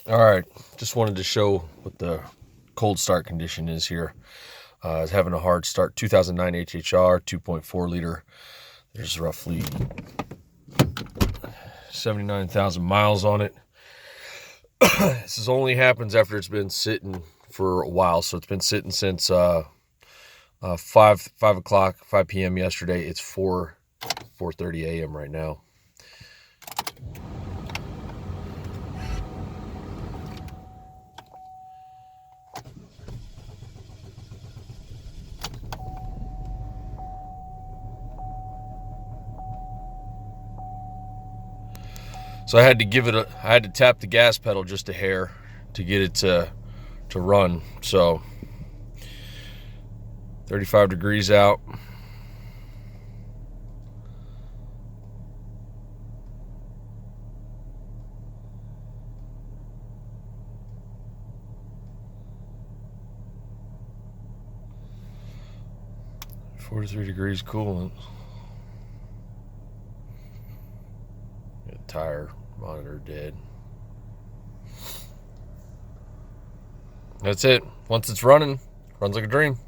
All right, just wanted to show what the cold start condition is here. I was having a hard start, 2009 HHR, 2.4 liter. There's roughly 79,000 miles on it. This only happens after it's been sitting for a while. So it's been sitting since 5 p.m. yesterday. It's 4:30 a.m. right now. So I had to tap the gas pedal just a hair to get it to run. So 35 degrees out. $43 degrees coolant. Tire monitor dead. That's it. Once it's running, runs like a dream.